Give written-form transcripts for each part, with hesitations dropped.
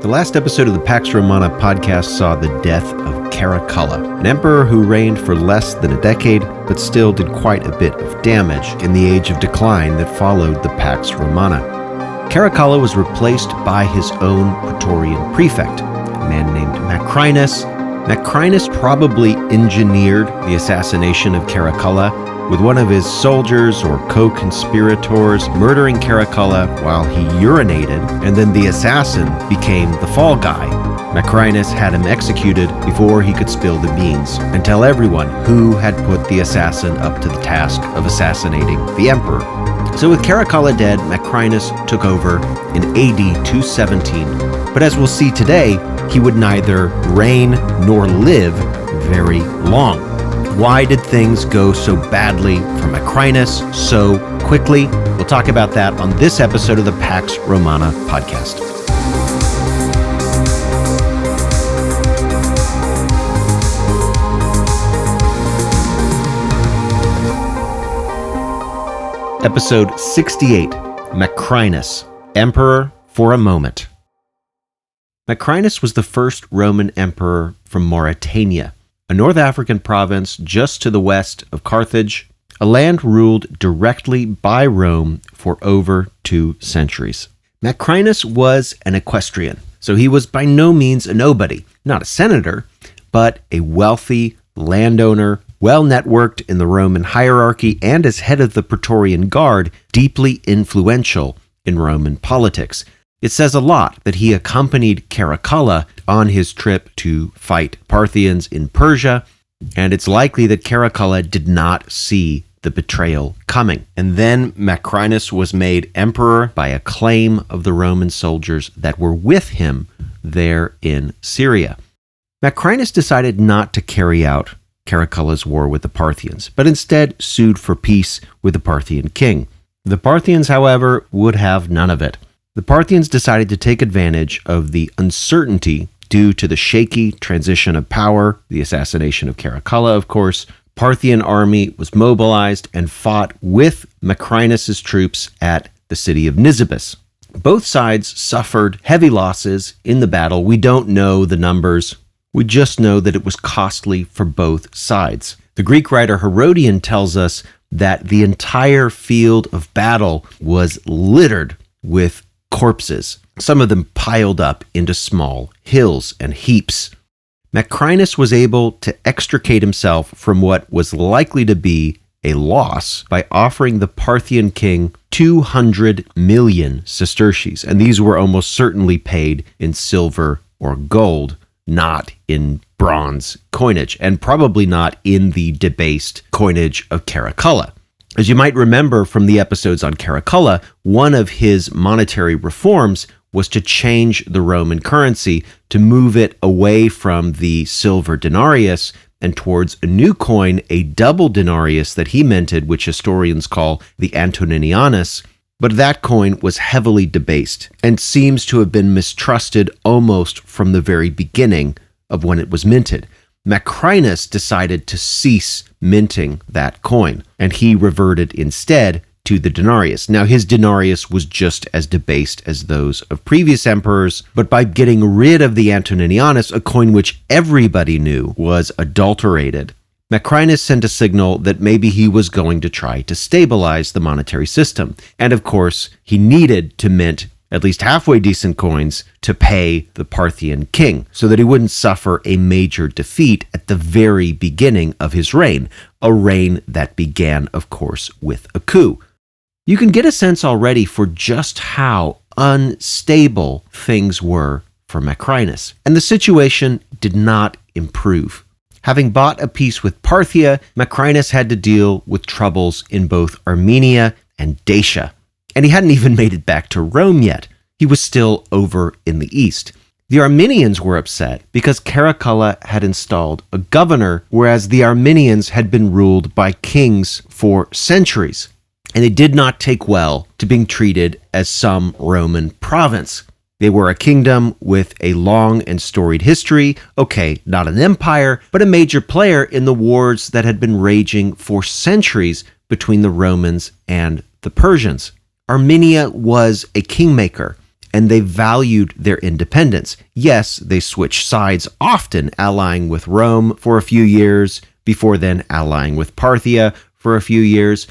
The last episode of the Pax Romana podcast saw the death of Caracalla, an emperor who reigned for less than a decade, but still did quite a bit of damage in the age of decline that followed the Pax Romana. Caracalla was replaced by his own Praetorian prefect, a man named Macrinus. Macrinus probably engineered the assassination of Caracalla, with one of his soldiers or co-conspirators murdering Caracalla while he urinated, and then the assassin became the fall guy. Macrinus had him executed before he could spill the beans and tell everyone who had put the assassin up to the task of assassinating the emperor. So with Caracalla dead, Macrinus took over in AD 217. But as we'll see today, he would neither reign nor live very long. Why did things go so badly for Macrinus so quickly? We'll talk about that on this episode of the Pax Romana podcast. Episode 68, Macrinus, Emperor for a Moment. Macrinus was the first Roman emperor from Mauritania, a North African province just to the west of Carthage, a land ruled directly by Rome for over 2 centuries. Macrinus was an equestrian, so he was by no means a nobody, not a senator, but a wealthy landowner, well-networked in the Roman hierarchy, and as head of the Praetorian Guard, deeply influential in Roman politics. It says a lot that he accompanied Caracalla on his trip to fight Parthians in Persia, and it's likely that Caracalla did not see the betrayal coming. And then Macrinus was made emperor by a claim of the Roman soldiers that were with him there in Syria. Macrinus decided not to carry out Caracalla's war with the Parthians, but instead sued for peace with the Parthian king. The Parthians, however, would have none of it. The Parthians decided to take advantage of the uncertainty due to the shaky transition of power, the assassination of Caracalla, of course. Parthian army was mobilized and fought with Macrinus' troops at the city of Nisibis. Both sides suffered heavy losses in the battle. We don't know the numbers. We just know that it was costly for both sides. The Greek writer Herodian tells us that the entire field of battle was littered with corpses, some of them piled up into small hills and heaps. Macrinus was able to extricate himself from what was likely to be a loss by offering the Parthian king 200 million sesterces, and these were almost certainly paid in silver or gold, not in bronze coinage, and probably not in the debased coinage of Caracalla. As you might remember from the episodes on Caracalla, one of his monetary reforms was to change the Roman currency to move it away from the silver denarius and towards a new coin, a double denarius that he minted, which historians call the Antoninianus. But that coin was heavily debased and seems to have been mistrusted almost from the very beginning of when it was minted. Macrinus decided to cease minting that coin, and he reverted instead to the denarius. Now, his denarius was just as debased as those of previous emperors, but by getting rid of the Antoninianus, a coin which everybody knew was adulterated, Macrinus sent a signal that maybe he was going to try to stabilize the monetary system. And of course, he needed to mint at least halfway decent coins to pay the Parthian king so that he wouldn't suffer a major defeat at the very beginning of his reign, a reign that began, of course, with a coup. You can get a sense already for just how unstable things were for Macrinus, and the situation did not improve. Having bought a peace with Parthia, Macrinus had to deal with troubles in both Armenia and Dacia. And he hadn't even made it back to Rome yet. He was still over in the east. The Armenians were upset because Caracalla had installed a governor, whereas the Armenians had been ruled by kings for centuries. And it did not take well to being treated as some Roman province. They were a kingdom with a long and storied history. Okay, not an empire, but a major player in the wars that had been raging for centuries between the Romans and the Persians. Armenia was a kingmaker, and they valued their independence. Yes, they switched sides often, allying with Rome for a few years, before then allying with Parthia for a few years,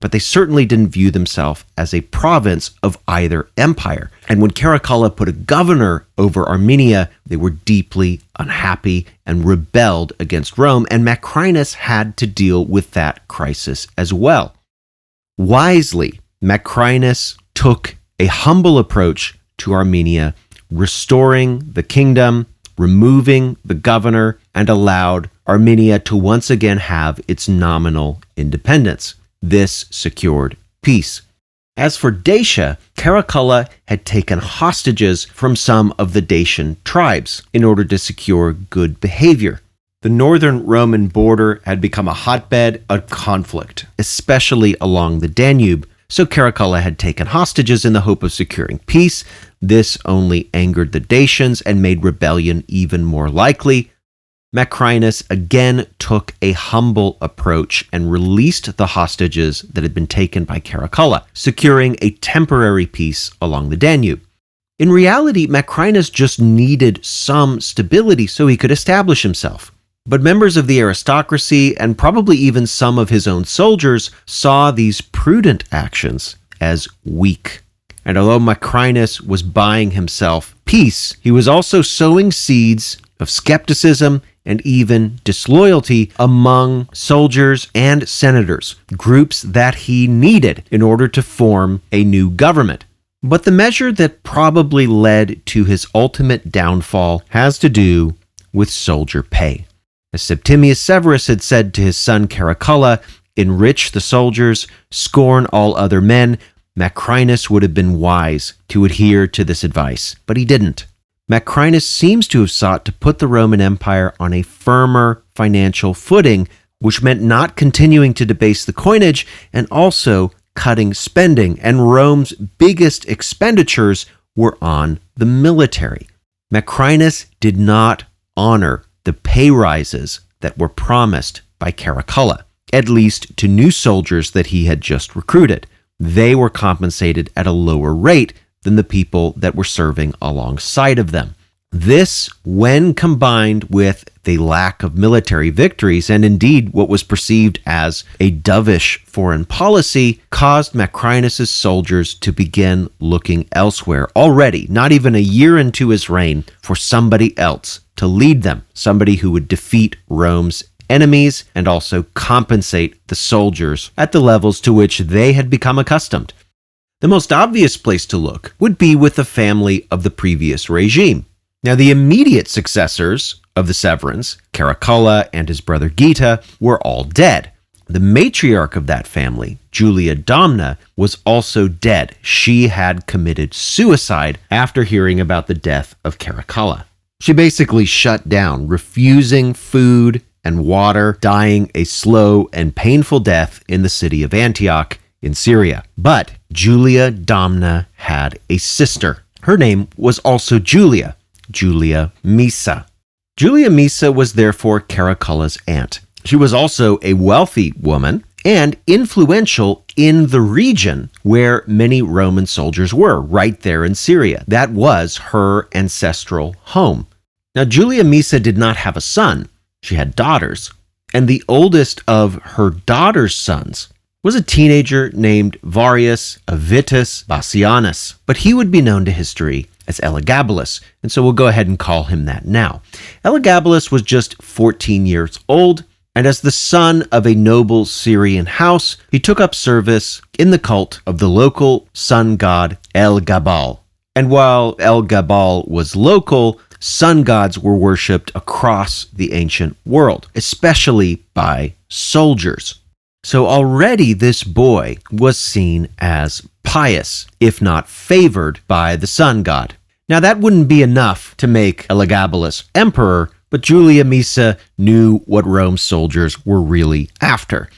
but they certainly didn't view themselves as a province of either empire. And when Caracalla put a governor over Armenia, they were deeply unhappy and rebelled against Rome, and Macrinus had to deal with that crisis as well. Wisely, Macrinus took a humble approach to Armenia, restoring the kingdom, removing the governor, and allowed Armenia to once again have its nominal independence. This secured peace. As for Dacia, Caracalla had taken hostages from some of the Dacian tribes in order to secure good behavior. The northern Roman border had become a hotbed of conflict, especially along the Danube, so Caracalla had taken hostages in the hope of securing peace. This only angered the Dacians and made rebellion even more likely. Macrinus again took a humble approach and released the hostages that had been taken by Caracalla, securing a temporary peace along the Danube. In reality, Macrinus just needed some stability so he could establish himself. But members of the aristocracy, and probably even some of his own soldiers, saw these prudent actions as weak. And although Macrinus was buying himself peace, he was also sowing seeds of skepticism and even disloyalty among soldiers and senators, groups that he needed in order to form a new government. But the measure that probably led to his ultimate downfall has to do with soldier pay. As Septimius Severus had said to his son Caracalla, "Enrich the soldiers, scorn all other men," Macrinus would have been wise to adhere to this advice, but he didn't. Macrinus seems to have sought to put the Roman Empire on a firmer financial footing, which meant not continuing to debase the coinage and also cutting spending, and Rome's biggest expenditures were on the military. Macrinus did not honor the pay rises that were promised by Caracalla, at least to new soldiers that he had just recruited. They were compensated at a lower rate than the people that were serving alongside of them. This, when combined with the lack of military victories, and indeed what was perceived as a dovish foreign policy, caused Macrinus' soldiers to begin looking elsewhere already, not even a year into his reign, for somebody else to lead them, somebody who would defeat Rome's enemies and also compensate the soldiers at the levels to which they had become accustomed. The most obvious place to look would be with the family of the previous regime. Now, the immediate successors of the Severans, Caracalla and his brother Geta, were all dead. The matriarch of that family, Julia Domna, was also dead. She had committed suicide after hearing about the death of Caracalla. She basically shut down, refusing food and water, dying a slow and painful death in the city of Antioch in Syria. But Julia Domna had a sister. Her name was also Julia Misa. Julia Misa was therefore Caracalla's aunt. She was also a wealthy woman and influential in the region where many Roman soldiers were, right there in Syria. That was her ancestral home. Now, Julia Misa did not have a son. She had daughters, and the oldest of her daughter's sons was a teenager named Varius Avitus Bassianus, but he would be known to history as Elagabalus, and so we'll go ahead and call him that now. Elagabalus was just 14 years old, and as the son of a noble Syrian house, he took up service in the cult of the local sun god El-Gabal. And while El-Gabal was local, sun gods were worshipped across the ancient world, especially by soldiers. So already this boy was seen as pious, if not favored by the sun god. Now that wouldn't be enough to make Elagabalus emperor, but Julia Misa knew what Rome's soldiers were really after.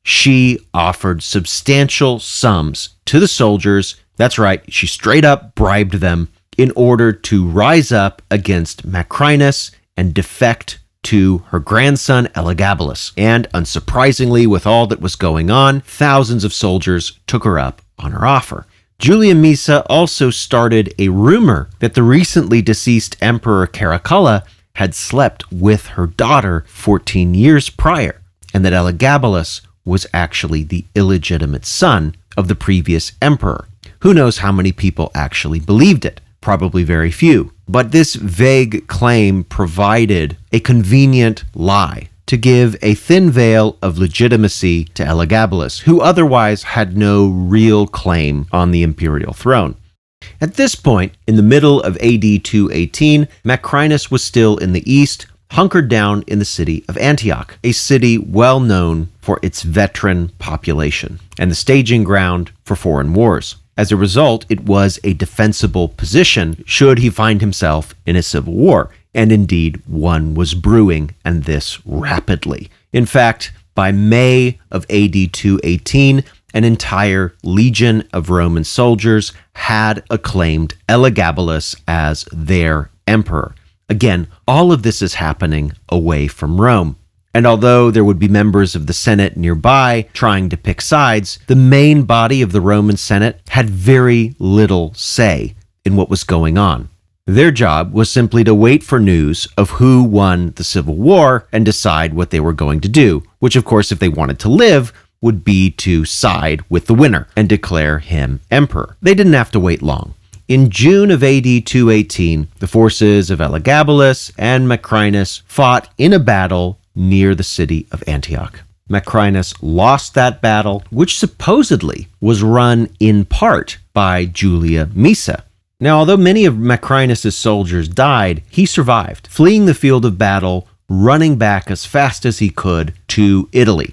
She offered substantial sums to the soldiers. That's right, she straight up bribed them in order to rise up against Macrinus and defect to her grandson Elagabalus. And unsurprisingly, with all that was going on, thousands of soldiers took her up on her offer. Julia Misa also started a rumor that the recently deceased Emperor Caracalla had slept with her daughter 14 years prior, and that Elagabalus was actually the illegitimate son of the previous emperor. Who knows how many people actually believed it? Probably very few. But this vague claim provided a convenient lie to give a thin veil of legitimacy to Elagabalus, who otherwise had no real claim on the imperial throne. At this point, in the middle of AD 218, Macrinus was still in the east, hunkered down in the city of Antioch, a city well known for its veteran population and the staging ground for foreign wars. As a result, it was a defensible position should he find himself in a civil war, and indeed one was brewing, and this rapidly. In fact, by May of AD 218, an entire legion of Roman soldiers had acclaimed Elagabalus as their emperor. Again, all of this is happening away from Rome. And although there would be members of the Senate nearby trying to pick sides, the main body of the Roman Senate had very little say in what was going on. Their job was simply to wait for news of who won the Civil War and decide what they were going to do, which of course, if they wanted to live, would be to side with the winner and declare him emperor. They didn't have to wait long. In June of AD 218, the forces of Elagabalus and Macrinus fought in a battle near the city of Antioch. Macrinus lost that battle, which supposedly was run in part by Julia Misa. Now, although many of Macrinus' soldiers died, he survived, fleeing the field of battle, running back as fast as he could to Italy.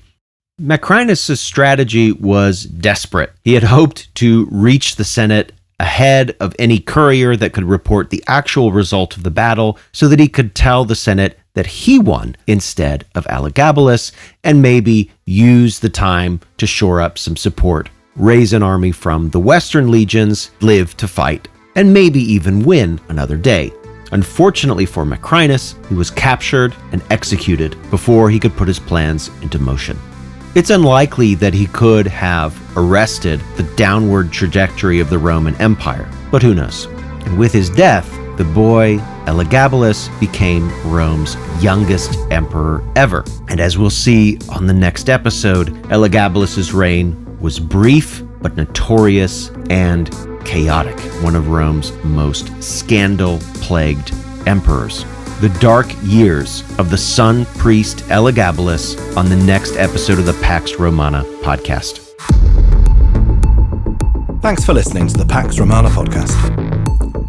Macrinus' strategy was desperate. He had hoped to reach the Senate ahead of any courier that could report the actual result of the battle so that he could tell the Senate that he won instead of Elagabalus, and maybe use the time to shore up some support, raise an army from the Western legions, live to fight, and maybe even win another day. Unfortunately for Macrinus, he was captured and executed before he could put his plans into motion. It's unlikely that he could have arrested the downward trajectory of the Roman Empire, but who knows? And with his death, the boy Elagabalus became Rome's youngest emperor ever. And as we'll see on the next episode, Elagabalus's reign was brief but notorious and chaotic, one of Rome's most scandal-plagued emperors. The dark years of the sun priest Elagabalus on the next episode of the Pax Romana podcast. Thanks for listening to the Pax Romana podcast.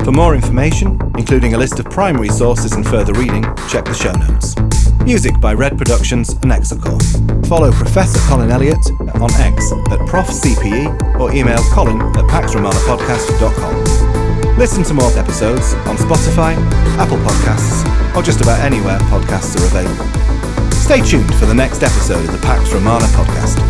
For more information, including a list of primary sources and further reading, check the show notes. Music by Red Productions and Exocore. Follow Professor Colin Elliott on X at ProfCPE or email colin@paxromanapodcast.com. Listen to more episodes on Spotify, Apple Podcasts, or just about anywhere podcasts are available. Stay tuned for the next episode of the Pax Romana podcast.